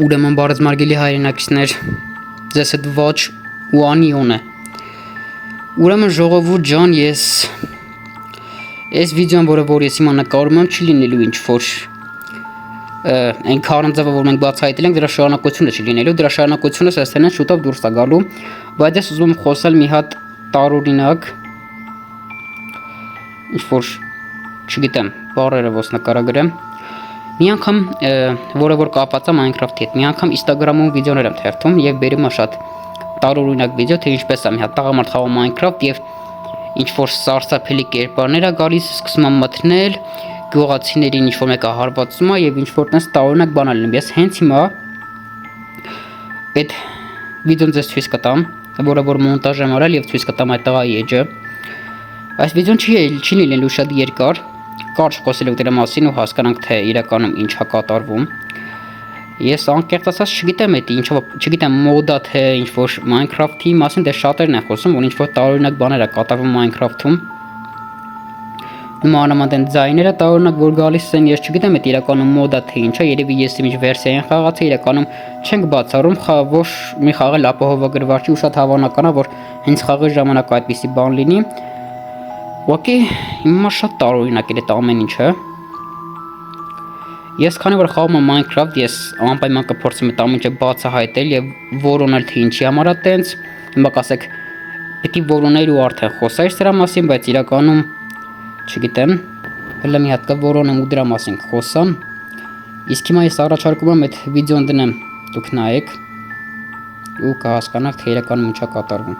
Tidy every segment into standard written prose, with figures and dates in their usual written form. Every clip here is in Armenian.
Ուրեմն բարձմարգելի հայրենակիցներ, ձեզ հետ ոչ ու անիոն է։ Ուրեմն ժողովուրդ ջան, ես վիդեոն, որ ես հիմա նկարում եմ, չի լինելու ինչ-որ այն քարանձավը, որ մենք բացահայտել ենք, դրա շարունակությունը չի լինելու, դրա շարունակությունը սեստենեն շուտով դուրս է գալու, բայց ես ուզում եմ խոսել մի հատ տարօրինակ, ինչ-որ, չգիտեմ, բառերը ոնց նկարագրեմ։ Մի անգամ, որը որ կապված է Minecraft-ի հետ, մի անգամ Instagram-ում վիդեոներ եմ թերթում եւ բերում եմ շատ տարօրինակ վիդեո, թե ինչպես է մի հատ տղամարդ խաղում Minecraft եւ ինչ որ սարսափելի կերպարներ է գալիս, սկսում է մթնել, գյուղացիներին ինչ որ մեկը հարվածում է եւ ինչ որ տես տարօրինակ բան ալնում։ Ես հենց հիմա այդ վիդեոն ձեզ ցույց կտամ, որը որ մոնտաժ եմ արել եւ ցույց կտամ այդ տղայի էջը։ Այս վիդեոն չի լինելու շատ երկար, կարճ խոսելով դրա մասին ու հասկանանք թե իրականում ինչ է կատարվում։ Ես անկեղծ ասած չգիտեմ էդ ինչով, չգիտեմ մոդա թե ինչ որ Minecraft-ի մասին դե շատերն են խոսում, որ ինչ որ տարօրինակ բաներ է կատարվում Minecraft-ում։ Նմանamente ձայները տարօրինակ որ գալիս են, ես չգիտեմ էդ իրականում մոդա թե ինչ է, երևի ես ինչ վերսիա են խաղացել, իրականում չենք բացառում, ոչ մի խաղել ապահովագրված չի ու շատ հավանական է, որ հենց խաղի ժամանակ այդպիսի բան լինի։ Ուղղակի հիմա շատ տարօրինակ է այդ ամեն ինչը։ Ես քանի որ խաղում եմ Minecraft, ես անպայման կփորձեմ այդ ամեն ինչը բացահայտել եւ որոնել թե ինչի համար է տենց։ Հիմա կասեք, պիտի որոնել ու արդեն խոսայր սրա մասին, բայց իրականում չգիտեմ, հələ մի հատ կորոնեմ ու դրա մասին խոսամ։ Իսկ հիմա ես առաջարկում եմ այդ վիդեոն դնեմ, դուք նայեք ու կհասկանաք թե իրականում ինչ է կատարվում։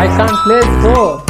I can't play so.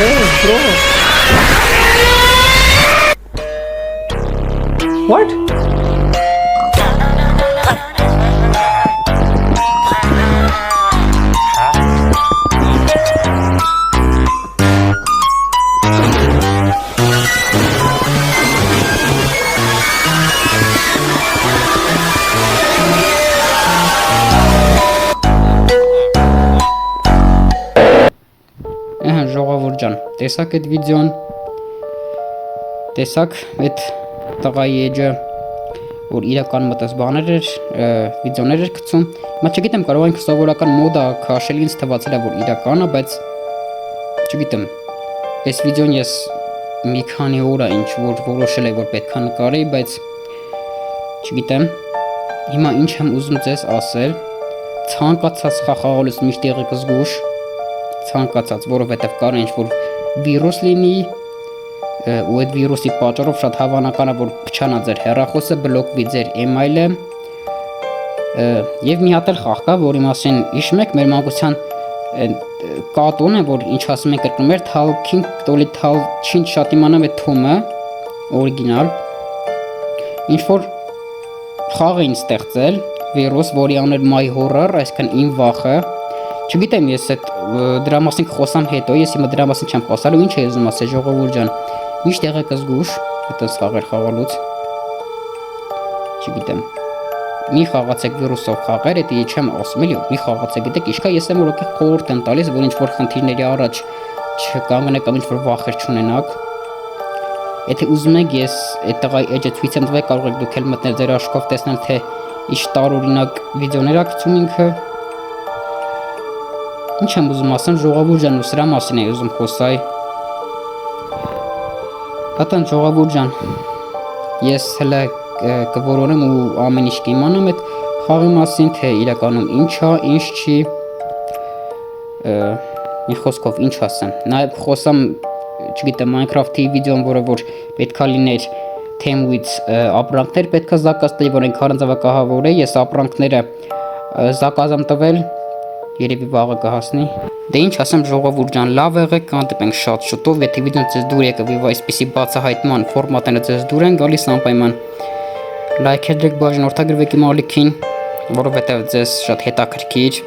Hey, bro. What? Ժողովուրդ ջան, տեսակ այդ վիդեոն, տեսակ այդ տղայի էջը, որ իրական մտած բաներ էր, վիդեոներ էր գցում։ Հիմա չգիտեմ, կարող ենք սովորական մոդա քաշել, ինձ թվացել է որ իրական է, բայց չգիտեմ։ Այս վիդեոն ես մի քանի օր է ինչ որ որոշել եմ որ պետք է նկարեի, բայց չգիտեմ։ Հիմա ինչ եմ ուզում ձեզ ասել, ցանկացած խաղալուց միշտ եղեք զգուշ, ցանկացած, որովհետև կարող է ինչ-որ վիրուս լինի ու այդ վիրուսի պատճառով շատ հավանական է որ փչանա ձեր հեռախոսը, բլոկվի ձեր email-ը եւ մի հատ էլ խաղ կա, որի մասին հիշում եք մեր մանկության կատուն է, որ ինչ ասում են կրկնում էր Talking Tolly Tal Chin շատ իմանամ այդ թումը օրիգինալ ինչ որ խաղ էին ստեղծել վիրուս, որի աներ My Horror, այսինքն իմ վախը։ Չգիտեմ ես այդ դրա մասին կխոսամ հետո, ես հիմա դրա մասին չեմ խոսալու, ինչ է ուզում ասել ժողովուրդ ջան։ Միշտ եղեք զգուշ, այդպես խաղեր խաղալուց։ Չգիտեմ։ Մի խաղացեք վիրուսով խաղեր, դա չեմ ասում էլի, մի խաղացեք, գիտեք, ինչքա ես եմ որոքի խորհուրդ եմ տալիս, որ ինչ որ խնդիրների առաջ չկանգնեք կամ ինչ որ վախեր չունենաք։ Եթե ուզում եք, ես այդ տղայի էջը ցույց եմ տվել, կարող եք դուք էլ մտնել ձեր աշխով տեսնել, թե ինչ տարօրինակ վիդեոներ ա գցում ինքը։ Ինչ եմ ուզում ասեմ, ժողովուրդ ջան, ու սրա մասին եմ ուզում խոսալ։ Պատան ժողովուրդ ջան, ես հələ կորոնեմ ու ամեն ինչ կիմանամ այդ խաղի մասին, թե իրականում ինչ է, ինչ չի։ Մի խոսքով ինչ ասեմ։ Նաև խոսամ, չգիտեմ, Minecraft-ի վիդեոն, որը որ պետքա լիներ թեմուից ապրանքներ պետքա զակաց տվի, որ այնքան ձավակահավոր է, ես ապրանքները զակաց եմ տվել, երևի վաղը կհասնի։ Դե ինչ ասեմ ժողովուրդ ջան, լավ եղեք, կհանդիպենք շատ շուտով, եթե վիդեոն ձեզ դուր եկավ եւ այսպիսի բացահայտման ֆորմատները ձեզ դուր են գալիս անպայման լայք դրեք, բաժանորդագրվեք իմ ալիքին, որովհետեւ ձեզ շատ հետաքրքիր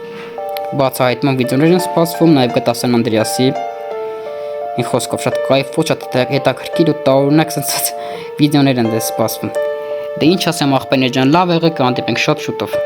բացահայտման վիդեոներ են սպասվում, նաև կտասեն Անդրեասի։ Մի խոսքով շատ կայֆ, շատ հետաքրքիր ու տարօրինակ sense վիդեոներ են ձեզ սպասվում։ Դե ինչ ասեմ աղբերներ ջան, լավ եղեք, կհանդիպենք շատ շուտով։